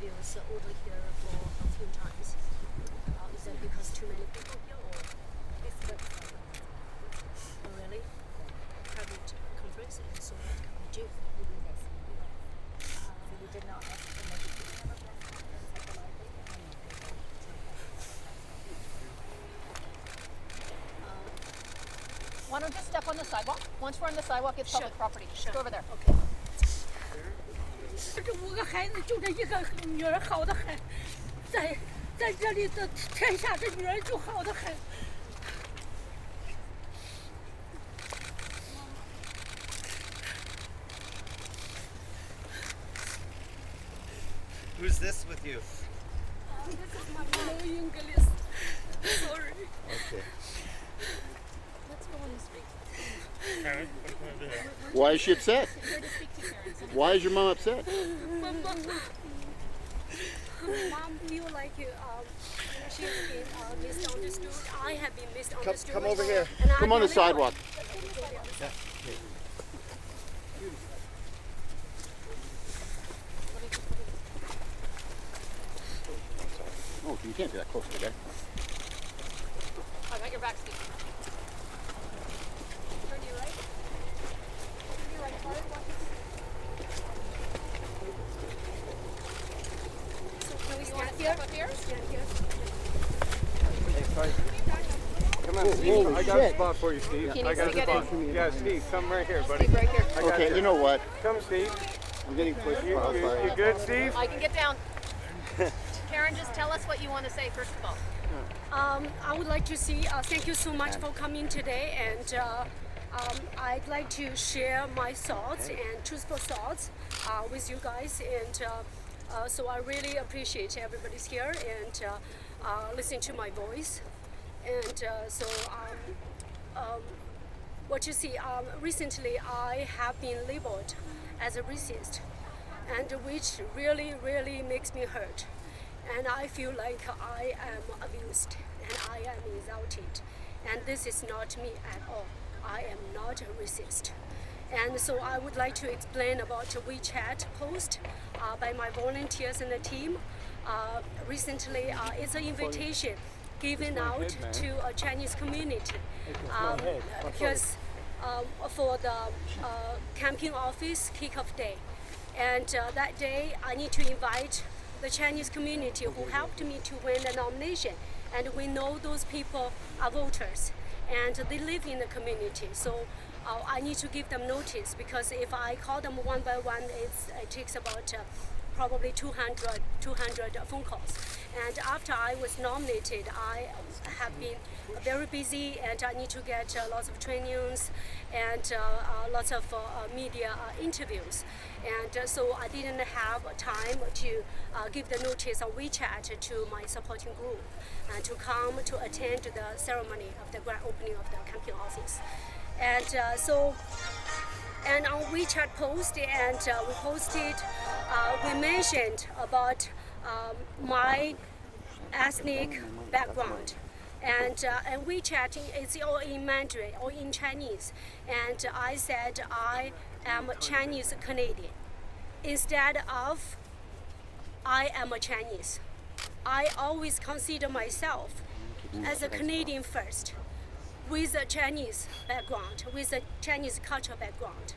interviews over here for a few times. Is that because too many people here, or really private conference? And so what can we do? We did not have to make it. Why don't you just step on the sidewalk? Once we're on the sidewalk, it's public property. Sure. Go over there. Okay. 这5个孩子就这一个女儿好的很，在这里的天下这女儿就好的很。Who's this with you? This is my mom. No English. Sorry. Okay. Let's go on the street. Why is she upset? Why is your mom upset? Mom feel like she's been misunderstood. I have been misunderstood. Come over here. And Come on the sidewalk. Oh, you can't be that close to that. I got your back, Steve. Turn to your right. Turn to your right, Clark. Watch this. So can we You want stand to here? step up here? Stand here. Come on, Steve. I got a spot for you, Steve. He I needs got to a get spot. in. Yeah, Steve, come right here, buddy. Steve, right here. I got Okay, you know what? Come, Steve. I'm getting pushed. You good, Steve? I can get down. Karen, just tell us what you want to say first of all. I would like to say thank you so much for coming today, and I'd like to share my thoughts and truthful thoughts with you guys. And so I really appreciate everybody's here and listening to my voice. And what you see, recently I have been labeled as a racist, and which really, really makes me hurt. And I feel like I am abused and I am insulted. And this is not me at all. I am not a racist. And so I would like to explain about a WeChat post by my volunteers and the team. Recently, it's an invitation given out to a Chinese community because for the camping office kickoff day. And that day, I need to invite the Chinese community who helped me to win the nomination. And we know those people are voters and they live in the community. So I need to give them notice, because if I call them one by one, it takes about probably 200 phone calls. And after I was nominated, I have been very busy and I need to get lots of trainings and lots of media interviews. And so I didn't have time to give the notice on WeChat to my supporting group and to come to attend the ceremony of the grand opening of the camping office. And and on WeChat post, and we posted, we mentioned about my ethnic background. And WeChat, it's all in Mandarin or in Chinese. And I said I am a Chinese Canadian instead of I am a Chinese. I always consider myself as a Canadian first, with a Chinese background, with a Chinese cultural background.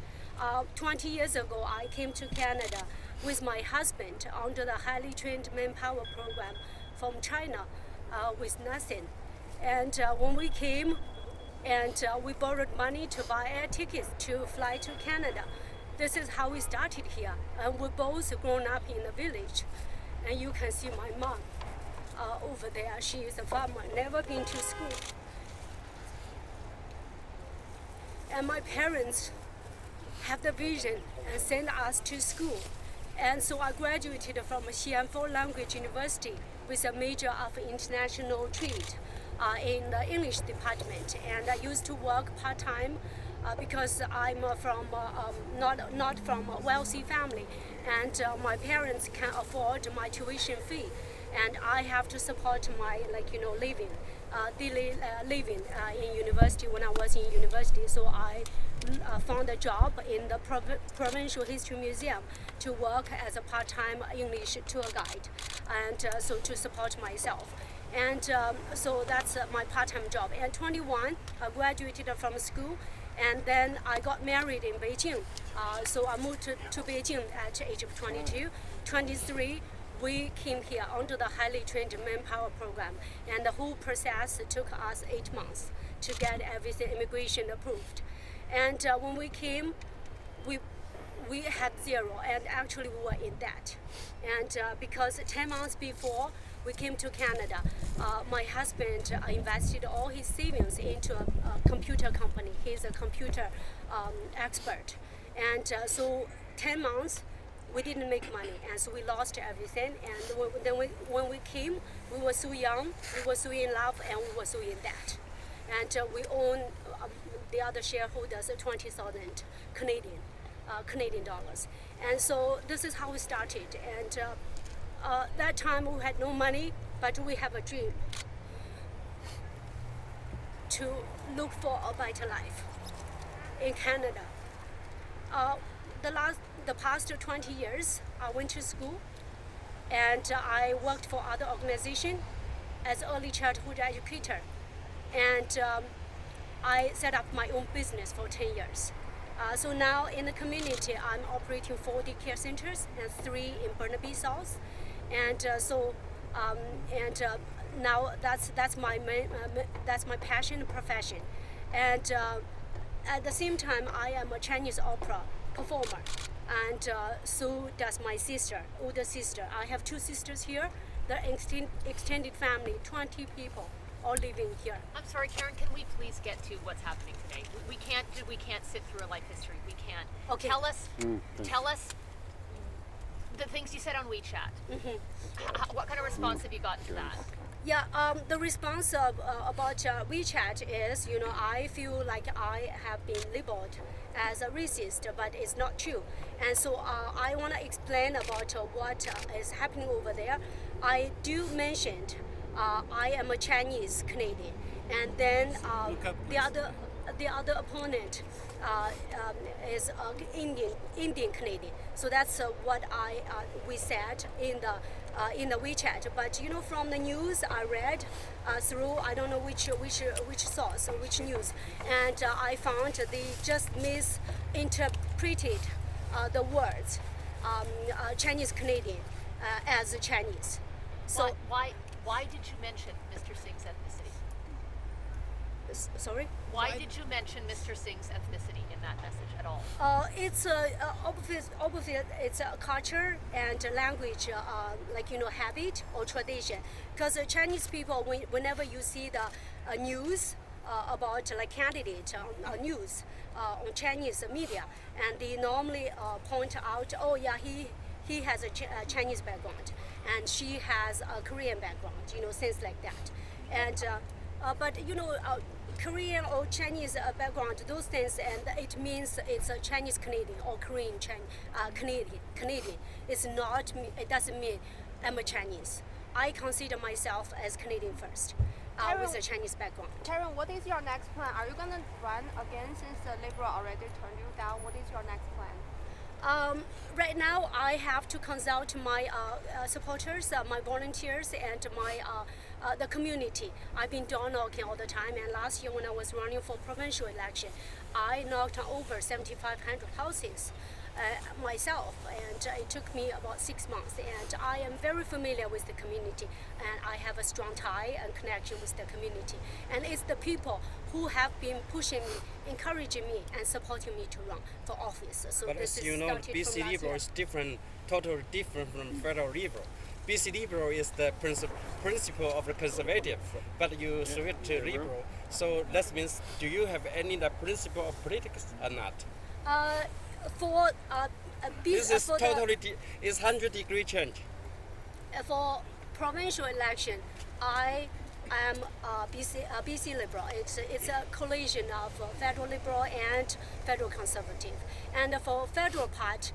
20 years ago, I came to Canada with my husband under the highly trained manpower program from China with nothing. And when we came, and we borrowed money to buy air tickets to fly to Canada. This is how we started here. And we both grown up in the village. And you can see my mom over there. She is a farmer, never been to school. And my parents have the vision and sent us to school. And so I graduated from Xi'an Foreign Language University with a major of international trade in the English department. And I used to work part-time because I'm from not from a wealthy family, and my parents can afford my tuition fee, and I have to support my living daily living in university when I was in university. So I found a job in the Provincial History Museum to work as a part-time English tour guide, and so to support myself. And so that's my part-time job. And 21, I graduated from school, and then I got married in Beijing. So I moved to Beijing at the age of 22. 23, we came here under the highly trained manpower program, and the whole process took us 8 months to get everything immigration approved. And when we came, we had zero, and actually we were in debt. And because 10 months before we came to Canada, my husband invested all his savings into a computer company. He's a computer expert. And so 10 months, we didn't make money, and so we lost everything. And when we came, we were so young, we were so in love, and we were so in debt. And we own the other shareholders 20,000 Canadian dollars. And so this is how we started. And that time we had no money, but we have a dream to look for a better life in Canada. The past 20 years, I went to school, and I worked for other organizations as early childhood educator. And I set up my own business for 10 years. So now in the community, I'm operating 4 daycare centers and 3 in Burnaby South. And now that's my passion and profession. And at the same time, I am a Chinese opera performer, and so does my sister, older sister. I have 2 sisters here. They're extended family, 20 people, all living here. I'm sorry, Karen. Can we please get to what's happening today? We can't sit through a life history. We can't. Okay. Tell us the things you said on WeChat. Mm-hmm. What kind of response have you gotten to that? Yeah, the response about WeChat is, I feel like I have been labeled as a racist, but it's not true. And so I want to explain about what is happening over there. I do mention I am a Chinese Canadian, and then the other opponent is Indian Canadian. So that's what we said in the WeChat. But from the news I read through, I don't know which source or which news, and I found they just misinterpreted the words Chinese Canadian as Chinese. So why did you mention Mr. Singh's ethnicity? Sorry? Why did you mention Mr. Singh's ethnicity in that message at all? It's obviously it's a culture and language, habit or tradition. Because Chinese people, whenever you see the news about candidate on news on Chinese media, and they normally point out, oh yeah, he has a Chinese background, and she has a Korean background, things like that. And but Korean or Chinese background, those things, and it means it's a Chinese Canadian or Korean Canadian. It's not. It doesn't mean I'm a Chinese. I consider myself as Canadian first, with a Chinese background. Karen, what is your next plan? Are you gonna run again since the Liberal already turned you down? What is your next plan? Right now, I have to consult my supporters, my volunteers, and my the community. I've been door knocking all the time, and last year when I was running for provincial election, I knocked on over 7,500 houses myself, and it took me about 6 months. And I am very familiar with the community, and I have a strong tie and connection with the community. And it's the people who have been pushing me, encouraging me, and supporting me to run for office. So but this as is you know, started BC from last Liberal year. is different, totally different from federal Liberal. BC Liberal is the principle of the conservative, but you switch to Liberal. So that means, do you have any principle of politics or not? This is totally is 100-degree change. For provincial election, I am BC Liberal. It's a coalition of federal Liberal and federal conservative. And for federal part,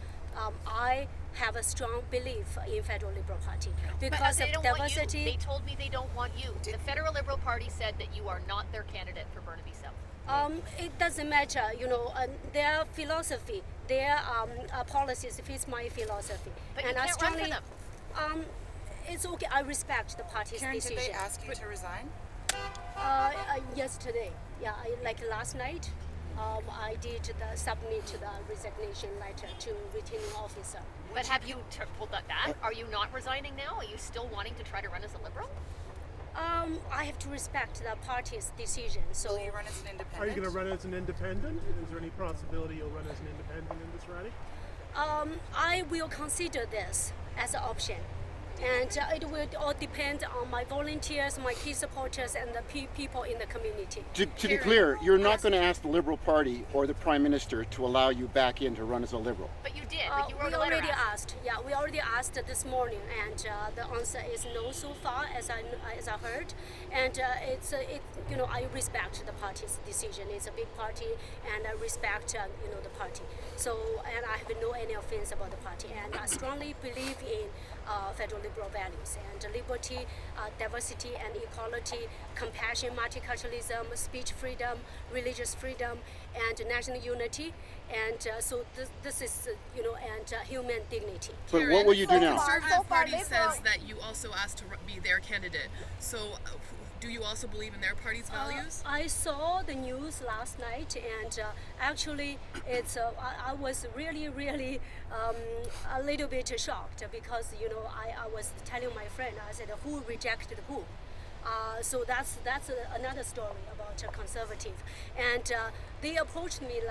I have a strong belief in Federal Liberal Party But because they of don't want you. diversity. They told me they don't want you. The Federal Liberal Party said that you are not their candidate for Burnaby South. It doesn't matter, their philosophy, their policies fits my philosophy. But and you I can't run for strongly, them. it's okay. I respect the party's Karen, did decision. they ask you to resign? Yesterday, like last night, I did submit the resignation letter to returning officer. But have you pulled that back? Are you not resigning now? Are you still wanting to try to run as a Liberal? I have to respect the party's decision. So Will you run as an independent? Are you going to run as an independent? Is there any possibility you'll run as an independent in this riding? I will consider this as an option. And it will all depend on my volunteers, my key supporters, and the people in the community. To be clear, you're not going to ask the Liberal Party or the Prime Minister to allow you back in to run as a Liberal. But you did. Like you wrote We a letter. already asked. Yeah, we already asked this morning, and the answer is no so far, as I heard. And I respect the party's decision. It's a big party, and I respect the party. So, and I have no any offense about the party, and I strongly believe in federal liberal values and liberty, diversity and equality, compassion, multiculturalism, speech freedom, religious freedom, and national unity. And so this is, and human dignity. But what will you do now? So Conservative far, Party Liberal- says that you also asked to be their candidate. So, do you also believe in their party's values? I saw the news last night, and actually, it's I was really a little bit shocked because I was telling my friend, I said, who rejected who? So that's another story about a conservative, and they approached me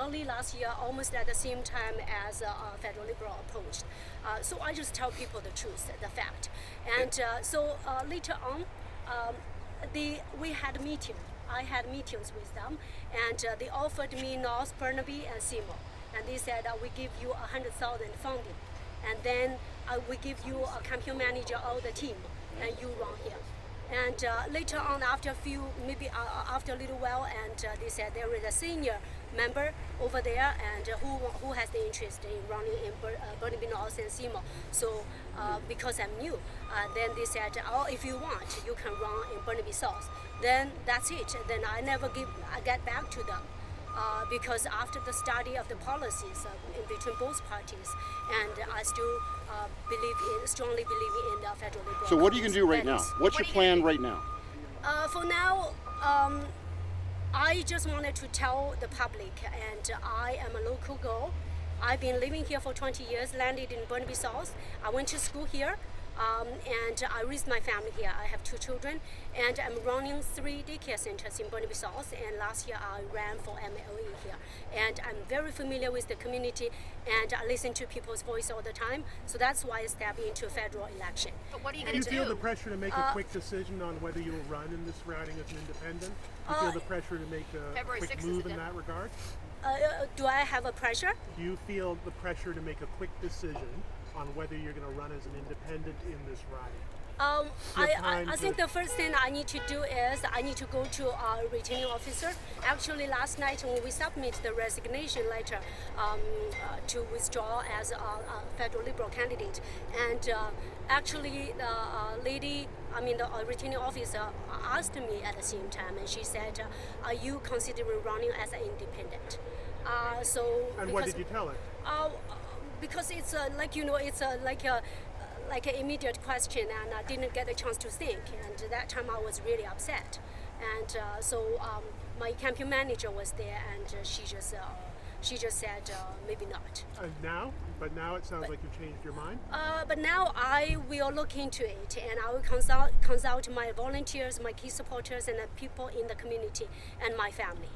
early last year, almost at the same time as federal liberal approached. So I just tell people the truth, the fact, and so later on. We had meetings. I had meetings with them, and they offered me North Burnaby and Seymour, and they said we give you 100,000 funding, and then we give you a campaign manager of the team, and you run here. And later on, after after a little while, and they said there is a senior member over there, and who has the interest in running in Burnaby North and Seymour. So because I'm new, then they said, if you want, you can run in Burnaby South. Then that's it. Then I get back to them. Because after the study of the policies in between both parties, and I still strongly believe in the federal liberal. So what are you going to do right now? values. What's your plan right now? For now, I just wanted to tell the public, and I am a local girl. I've been living here for 20 years, landed in Burnaby South. I went to school here, and I raised my family here. I have 2 children, and I'm running 3 daycare centers in Burnaby South, and last year I ran for MLA here. And I'm very familiar with the community, and I listen to people's voice all the time, so that's why I stepped into federal election. But what are you Do going you to feel do? the pressure to make a quick decision on whether you'll run in this riding as an independent? Do you feel the pressure to make a February quick 6th is move the in deadline. that regard? Do I have a pressure? Do you feel the pressure to make a quick decision on whether you're going to run as an independent in this riding? I think the first thing I need to do is I need to go to our returning officer. Actually, last night when we submit the resignation letter to withdraw as a federal liberal candidate, and actually the returning officer asked me at the same time, and she said, "Are you considering running as an independent?" And what did you tell her? Because it's like an immediate question, and I didn't get a chance to think, and that time I was really upset, and my campaign manager was there, and she just said maybe not. But now it sounds like you've changed your mind. But now I will look into it, and I will consult my volunteers, my key supporters, and the people in the community, and my family.